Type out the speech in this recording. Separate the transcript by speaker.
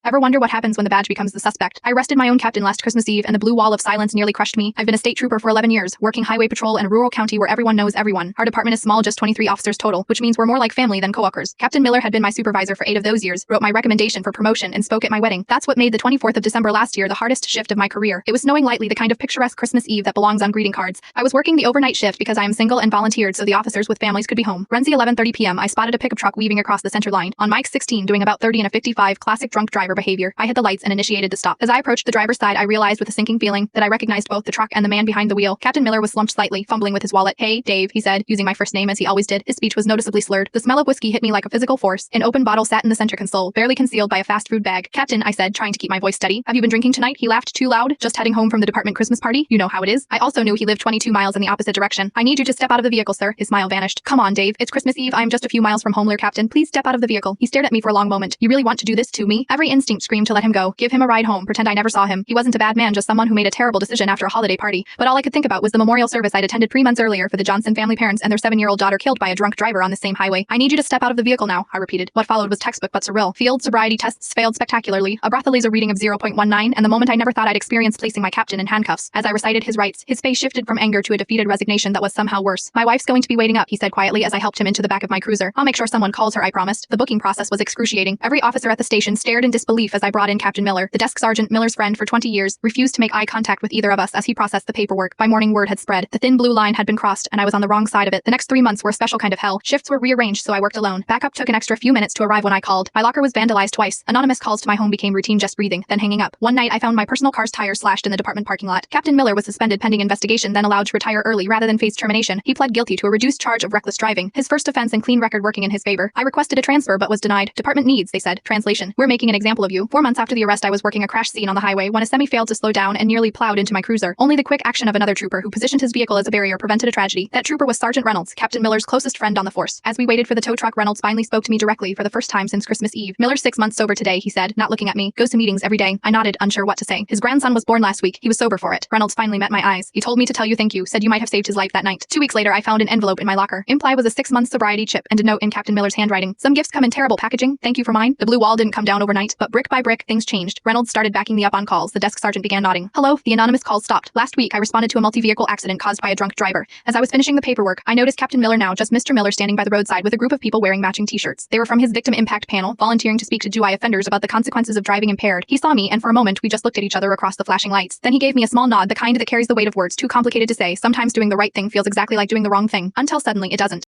Speaker 1: Ever wonder what happens when the badge becomes the suspect? I arrested my own captain last Christmas Eve, and the blue wall of silence nearly crushed me. I've been a state trooper for 11 years, working highway patrol in a rural county where everyone knows everyone. Our department is small, just 23 officers total, which means we're more like family than coworkers. Captain Miller had been my supervisor for 8 of those years, wrote my recommendation for promotion, and spoke at my wedding. That's what made the 24th of December last year the hardest shift of my career. It was snowing lightly, the kind of picturesque Christmas Eve that belongs on greeting cards. I was working the overnight shift because I am single and volunteered so the officers with families could be home. Runzy 11:30 p.m. I spotted a pickup truck weaving across the center line. On Mike 16 doing about 30 in a 55, classic drunk driver behavior. I hit the lights and initiated the stop. As I approached the driver's side, I realized with a sinking feeling that I recognized both the truck and the man behind the wheel. Captain Miller was slumped slightly, fumbling with his wallet. "Hey, Dave," he said, using my first name as he always did. His speech was noticeably slurred. The smell of whiskey hit me like a physical force. An open bottle sat in the center console, barely concealed by a fast food bag. "Captain," I said, trying to keep my voice steady. "Have you been drinking tonight?" He laughed too loud. "Just heading home from the department Christmas party. You know how it is." I also knew he lived 22 miles in the opposite direction. "I need you to step out of the vehicle, sir." His smile vanished. "Come on, Dave. It's Christmas Eve. I'm just a few miles from home, Captain. Please step out of the vehicle." He stared at me for a long moment. "You really want to do this to me?" Every instinct screamed to let him go. Give him a ride home. Pretend I never saw him. He wasn't a bad man, just someone who made a terrible decision after a holiday party. But all I could think about was the memorial service I'd attended 3 months earlier for the Johnson family parents and their 7-year-old daughter killed by a drunk driver on the same highway. "I need you to step out of the vehicle now," I repeated. What followed was textbook but surreal. Field sobriety tests failed spectacularly, a breathalyzer reading of 0.19, and the moment I never thought I'd experience placing my captain in handcuffs. As I recited his rights, his face shifted from anger to a defeated resignation that was somehow worse. "My wife's going to be waiting up," he said quietly as I helped him into the back of my cruiser. "I'll make sure someone calls her, I promised." The booking process was excruciating. Every officer at the station stared in disbelief as I brought in Captain Miller. The desk sergeant, Miller's friend for 20 years, refused to make eye contact with either of us as he processed the paperwork. By morning, word had spread. The thin blue line had been crossed, and I was on the wrong side of it. The next 3 months were a special kind of hell. Shifts were rearranged, so I worked alone. Backup took an extra few minutes to arrive when I called. My locker was vandalized twice. Anonymous calls to my home became routine, just breathing, then hanging up. One night, I found my personal car's tires slashed in the department parking lot. Captain Miller was suspended pending investigation, then allowed to retire early rather than face termination. He pled guilty to a reduced charge of reckless driving, his first offense and clean record working in his favor. I requested a transfer but was denied. "Department needs," they said. Translation: "We're making an example of you." 4 months after the arrest, I was working a crash scene on the highway when a semi failed to slow down and nearly plowed into my cruiser. Only the quick action of another trooper who positioned his vehicle as a barrier prevented a tragedy. That trooper was Sergeant Reynolds, Captain Miller's closest friend on the force. As we waited for the tow truck, Reynolds finally spoke to me directly for the first time since Christmas Eve. "Miller's 6 months sober today," he said, not looking at me. "Goes to meetings every day." I nodded, unsure what to say. "His grandson was born last week. He was sober for it." Reynolds finally met my eyes. "He told me to tell you thank you. Said you might have saved his life that night." 2 weeks later, I found an envelope in my locker. Imply was a 6-month sobriety chip and a note in Captain Miller's handwriting. "Some gifts come in terrible packaging. Thank you for mine." The blue wall didn't come down overnight, but brick by brick, things changed. Reynolds started backing me up on calls. The desk sergeant began nodding. "Hello." The anonymous calls stopped. "Last week, I responded to a multi-vehicle accident caused by a drunk driver. As I was finishing the paperwork, I noticed Captain Miller, now just Mr. Miller, standing by the roadside with a group of people wearing matching t-shirts. They were from his victim impact panel, volunteering to speak to DUI offenders about the consequences of driving impaired. He saw me, and for a moment, we just looked at each other across the flashing lights. Then he gave me a small nod, the kind that carries the weight of words too complicated to say. Sometimes doing the right thing feels exactly like doing the wrong thing, until suddenly it doesn't.